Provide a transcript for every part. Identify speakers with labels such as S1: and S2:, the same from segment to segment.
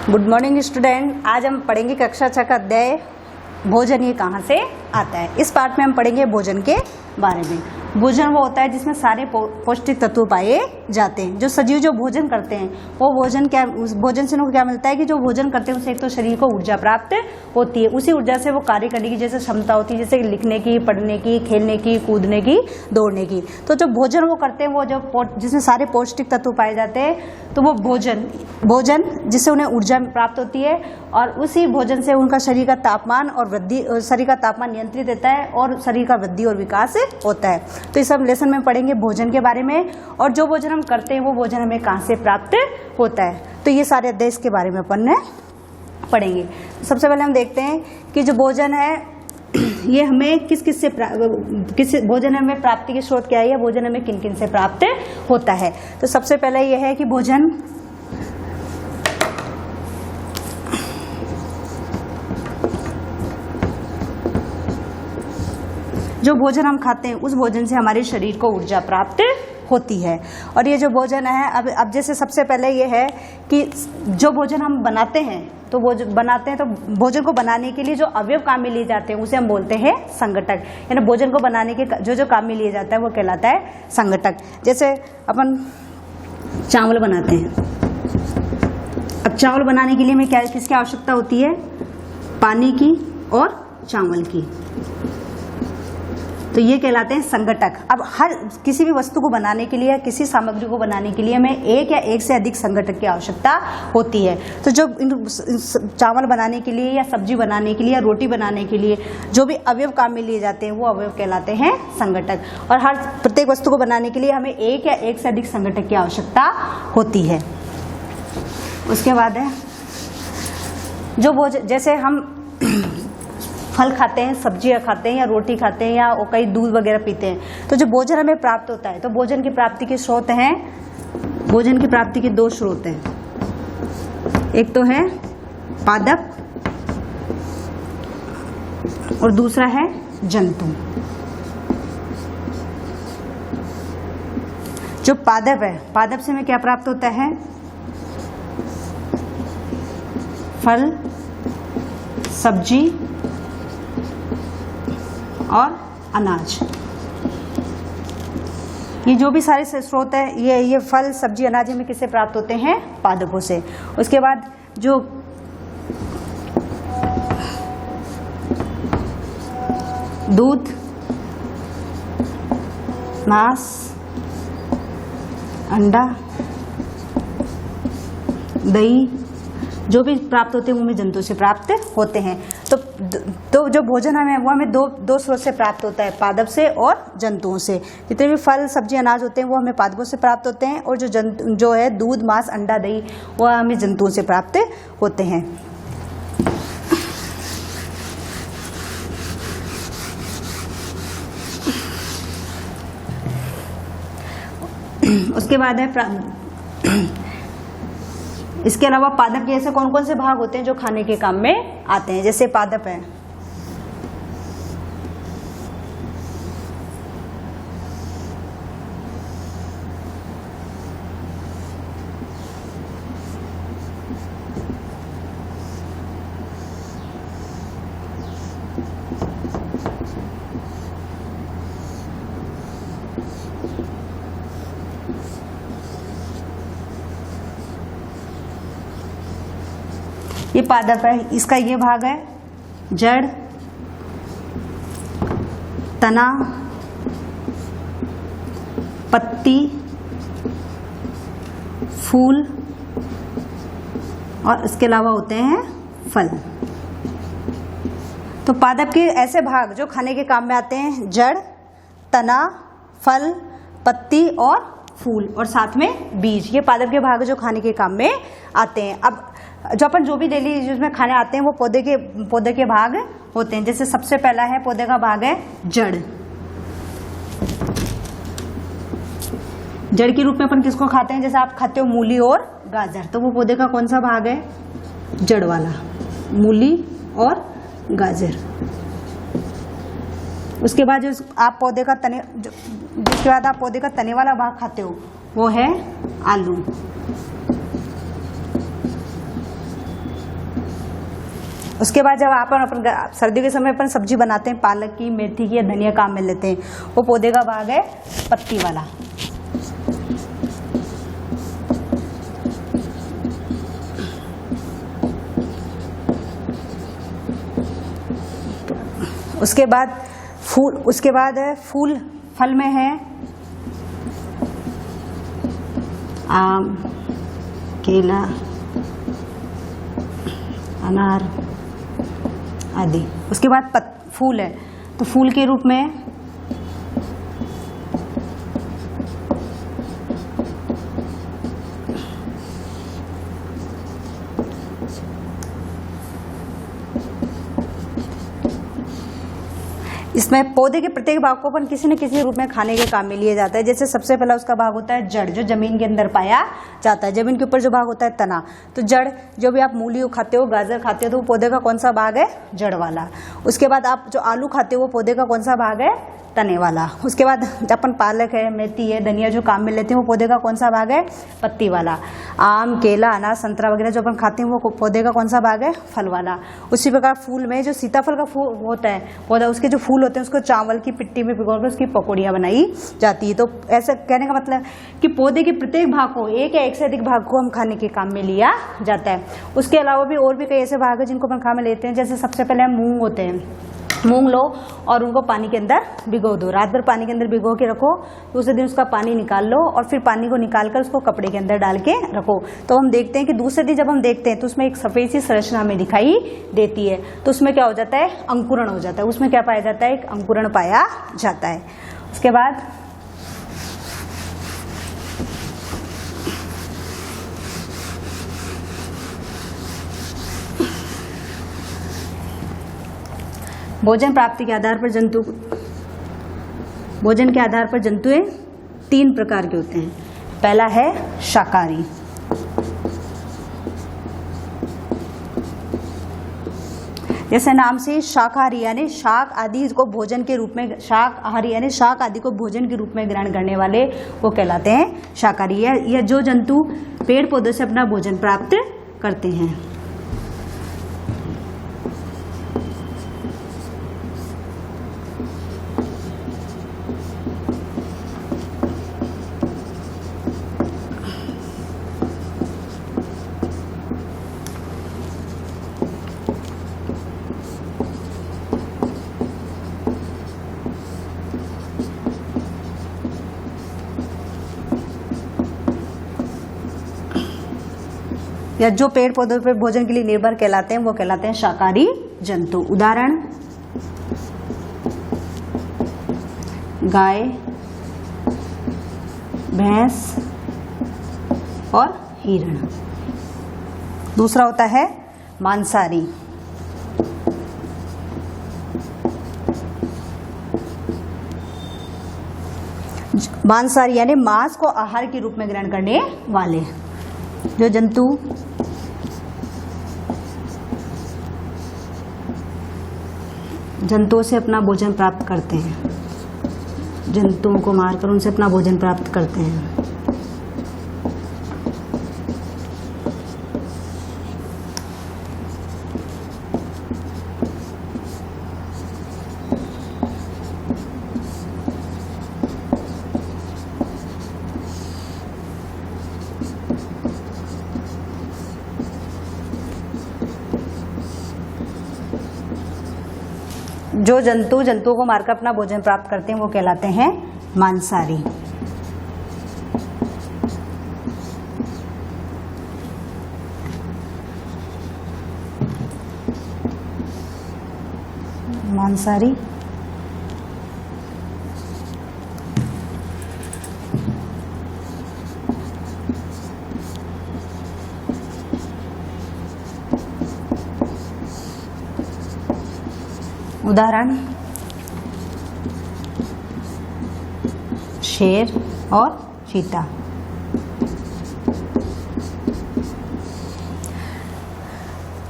S1: Good morning student. आज हम पढ़ेंगे कक्षा 6 का अध्याय भोजन ये कहाँ से आता है। इस पार्ट में हम पढ़ेंगे भोजन के बारे में। भोजन वो होता है जिसमें सारे पौष्टिक तत्व पाए जाते हैं। जो सजीव जो भोजन करते हैं वो भोजन से उनको क्या मिलता है कि जो भोजन करते हैं उससे एक तो शरीर को ऊर्जा प्राप्त होती है। उसी ऊर्जा से वो कार्य करने की जैसे क्षमता होती है, जैसे लिखने की, पढ़ने की, खेलने की, कूदने की, दौड़ने की। तो जो भोजन वो करते हैं वो जो जिसमें सारे पौष्टिक तत्व पाए जाते हैं, तो वो भोजन जिससे उन्हें ऊर्जा प्राप्त होती है और उसी भोजन से उनका शरीर का तापमान और शरीर का तापमान नियंत्रित रहता है और शरीर का वृद्धि और विकास होता है। तो इस सब लेसन में पढ़ेंगे भोजन के बारे में, और जो भोजन हम करते हैं वो भोजन हमें कहाँ से प्राप्त होता है। तो ये सारे अध्याय इसके बारे में अपन पढ़ेंगे। सबसे पहले हम देखते हैं कि जो भोजन है ये हमें किस भोजन हमें प्राप्ति के स्रोत क्या है, या भोजन हमें किन किन से प्राप्त होता है। तो सबसे पहले यह है कि भोजन जो भोजन हम खाते हैं उस भोजन से हमारे शरीर को ऊर्जा प्राप्त होती है। और ये जो भोजन है अब जैसे सबसे पहले ये है कि जो भोजन हम बनाते हैं तो भोजन को बनाने के लिए जो अवयव काम में लिए जाते हैं उसे हम बोलते हैं संघटक। यानी भोजन को बनाने के जो काम में लिए जाता है वो कहलाता है संघटक। जैसे अपन चावल बनाते हैं। अब चावल बनाने के लिए हमें किसकी आवश्यकता होती है? पानी की और चावल की। तो ये कहलाते हैं संघटक। अब हर किसी भी वस्तु को बनाने के लिए या किसी सामग्री को बनाने के लिए हमें एक या एक से अधिक संघटक की आवश्यकता होती है। तो जो चावल बनाने के लिए या सब्जी बनाने के लिए या रोटी बनाने के लिए जो भी अवयव काम में लिए जाते हैं वो अवयव कहलाते हैं संघटक। और हर प्रत्येक वस्तु को बनाने के लिए हमें एक या एक से अधिक संघटक की आवश्यकता होती है। उसके बाद है जो भोजन, जैसे हम फल खाते हैं, सब्जियां खाते हैं या रोटी खाते हैं या कई दूध वगैरह पीते हैं, तो जो भोजन हमें प्राप्त होता है तो भोजन की प्राप्ति के स्रोत हैं। भोजन की प्राप्ति के दो स्रोत हैं। एक तो है पादप और दूसरा है जंतु। जो पादप है, पादप से हमें क्या प्राप्त होता है? फल, सब्जी और अनाज। ये जो भी सारे स्रोत है ये फल, सब्जी, अनाज हमें किससे प्राप्त होते हैं? पादपों से। उसके बाद जो दूध, मांस, अंडा, दही जो भी प्राप्त होते हैं वो हमें जंतु से प्राप्त होते हैं। तो जो भोजन हमें दो स्रोत से प्राप्त होता है, पादप से और जंतुओं से। जितने भी फल, सब्जी, अनाज होते हैं वो हमें पादपों से प्राप्त होते हैं, और जो है दूध, मांस, अंडा, दही वो हमें जंतुओं से प्राप्त होते हैं। उसके बाद है इसके अलावा पादप के ऐसे कौन कौन से भाग होते हैं जो खाने के काम में आते हैं। जैसे पादप है ये पादप है। इसका ये भाग है जड़, तना, पत्ती, फूल और इसके अलावा होते हैं फल। तो पादप के ऐसे भाग जो खाने के काम में आते हैं जड़, तना, फल, पत्ती और फूल और साथ में बीज। ये पादप के भाग जो खाने के काम में आते हैं। अब जो अपन जो भी डेली जिसमें खाने आते हैं वो पौधे के भाग होते हैं। जैसे सबसे पहला है पौधे का भाग है जड़। जड़ के रूप में अपन किसको खाते हैं? जैसे आप खाते हो मूली और गाजर, तो वो पौधे का कौन सा भाग है? जड़ वाला, मूली और गाजर। उसके बाद जो आप पौधे का तने जिसके बाद आप पौधे का तने वाला भाग खाते हो वो है आलू। उसके बाद जब अपन सर्दियों के समय अपन सब्जी बनाते हैं पालक की, मेथी की या धनिया काम में लेते हैं, वो पौधे का भाग है पत्ती वाला। उसके बाद फूल, उसके बाद है फूल, फल में है आम, केला, अनार आदि। उसके बाद फूल है, तो फूल के रूप में इसमें पौधे के प्रत्येक भाग को अपन किसी न किसी रूप में खाने के काम में लिया जाता है। जैसे सबसे पहला उसका भाग होता है जड़, जो जमीन के अंदर पाया जाता है। जमीन के ऊपर जो भाग होता है तना, तो जड़, जो भी आप मूली खाते हो, गाजर खाते हो, तो वो पौधे का कौन सा भाग है? जड़ वाला। उसके बाद आप जो आलू खाते हो वो पौधे का कौन सा भाग है? तने वाला। उसके बाद अपन पालक है, मेथी है, धनिया जो काम में लेते हैं वो पौधे का कौन सा भाग है? पत्ती वाला। आम, केला, अनार, संतरा वगैरह जो अपन खाते हैं वो पौधे का कौन सा भाग है? फल वाला। उसी प्रकार फूल में जो सीताफल का फूल होता है पौधा, उसके जो फूल होते हैं उसको चावल की पिट्टी में भिगोकर उसकी पकौड़ियाँ बनाई जाती है। तो ऐसा कहने का मतलब कि पौधे के प्रत्येक भाग को, एक या एक से अधिक भाग को हम खाने के काम में लिया जाता है। उसके अलावा भी और भी कई ऐसे भाग है जिनको अपन खाने में लेते हैं। जैसे सबसे पहले मूंग होते हैं, मूंग लो और उनको पानी के अंदर भिगो दो, रात भर पानी के अंदर भिगो के रखो, दूसरे दिन उसका पानी निकाल लो और फिर पानी को निकाल कर उसको कपड़े के अंदर डाल के रखो। तो हम देखते हैं कि दूसरे दिन जब हम देखते हैं तो उसमें एक सफेद सी संरचना हमें दिखाई देती है। तो उसमें क्या हो जाता है? अंकुरण हो जाता है। उसमें क्या पाया जाता है? एक अंकुरण पाया जाता है। उसके बाद भोजन प्राप्ति के आधार पर जंतु, भोजन के आधार पर जंतुएं 3 प्रकार के होते हैं। पहला है शाकाहारी। जैसे नाम से शाकाहारी यानी शाक आदि को भोजन के रूप में, शाकाहारी यानी शाक आदि को भोजन के रूप में ग्रहण करने वाले वो कहलाते हैं शाकाहारी। यह जो जंतु पेड़ पौधों से अपना भोजन प्राप्त करते हैं। या जो पेड़ पौधों पर भोजन के लिए निर्भर कहलाते हैं वो कहलाते हैं शाकाहारी जंतु। उदाहरण गाय, भैंस और हिरण। दूसरा होता है मांसाहारी। मांसाहारी यानी मांस को आहार के रूप में ग्रहण करने वाले जो जंतु जंतुओं से अपना भोजन प्राप्त करते हैं, जंतुओं को मारकर उनसे अपना भोजन प्राप्त करते हैं। जो जंतुओं को मारकर अपना भोजन प्राप्त करते हैं वो कहलाते हैं मांसाहारी। मांसाहारी उदाहरण शेर और चीता।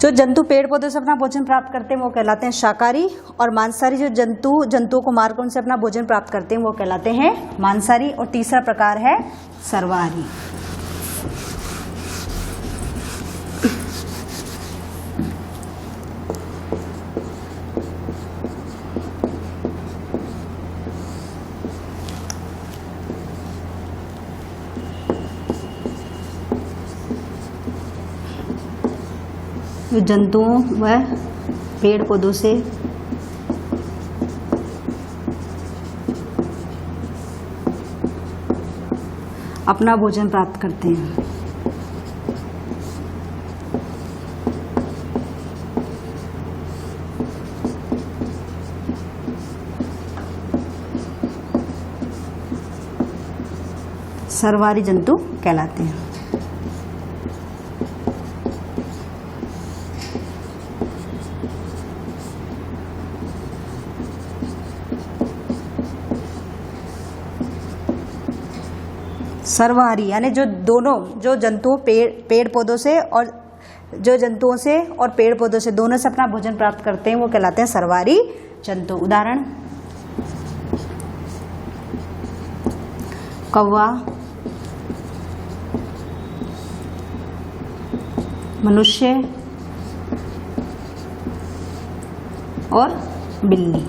S1: जो जंतु पेड़ पौधों से अपना भोजन प्राप्त करते हैं वो कहलाते हैं शाकाहारी, और मांसाहारी जो जंतुओं को मारकर उनसे अपना भोजन प्राप्त करते हैं वो कहलाते हैं मांसाहारी। और तीसरा प्रकार है सर्वाहारी। जो जंतुओं व पेड़ पौधों से अपना भोजन प्राप्त करते हैं। सर्वहारी जंतु कहलाते हैं। सर्वहारी यानी जो दोनों जो जंतु पेड़ पौधों से और जो जंतुओं से और पेड़ पौधों से दोनों से अपना भोजन प्राप्त करते हैं वो कहलाते हैं सर्वहारी जंतु। उदाहरण कौवा, मनुष्य और बिल्ली।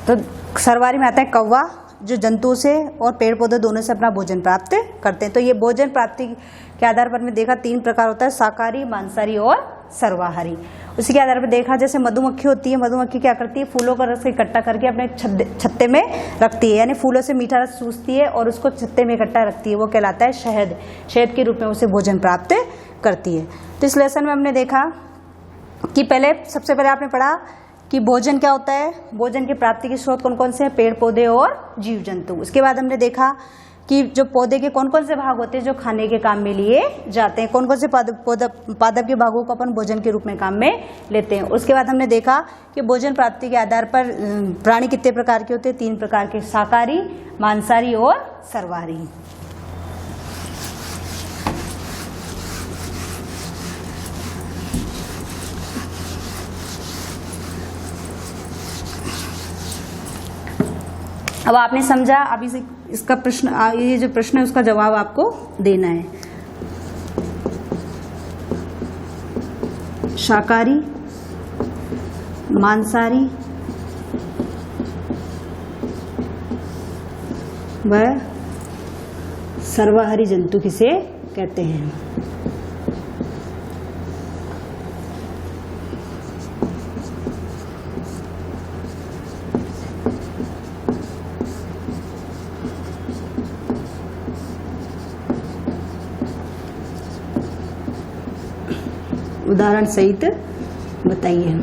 S1: तो सर्वहारी में आता है कौवा, जो जंतुओं से और पेड़ पौधे दोनों से अपना भोजन प्राप्त करते हैं। तो ये भोजन प्राप्ति के आधार पर में देखा 3 प्रकार होता है, शाकाहारी, मांसाहारी और सर्वाहारी। उसी के आधार पर देखा जैसे मधुमक्खी होती है, मधुमक्खी क्या करती है, फूलों का रस इकट्ठा करके अपने छत्ते में रखती है, यानी फूलों से मीठा रस चूसती है और उसको छत्ते में इकट्ठा रखती है, वो कहलाता है शहद। शहद के रूप में उसे भोजन प्राप्त करती है। तो इस लेसन में हमने देखा कि सबसे पहले आपने पढ़ा कि भोजन क्या होता है, भोजन की प्राप्ति के स्रोत कौन कौन से हैं, पेड़ पौधे और जीव जंतु। उसके बाद हमने देखा कि जो पौधे के कौन कौन से भाग होते हैं जो खाने के काम में लिए जाते हैं, कौन कौन से पादप के भागों को अपन भोजन के रूप में काम में लेते हैं। उसके बाद हमने देखा कि भोजन प्राप्ति के आधार पर प्राणी कितने प्रकार के होते हैं, 3 प्रकार के, शाकाहारी, मांसाहारी और सर्वहारी। अब आपने समझा, अभी से इसका प्रश्न, ये जो प्रश्न है उसका जवाब आपको देना है। शाकाहारी, मांसाहारी व सर्वहारी जंतु किसे कहते हैं। उदाहरण सहित बताइए।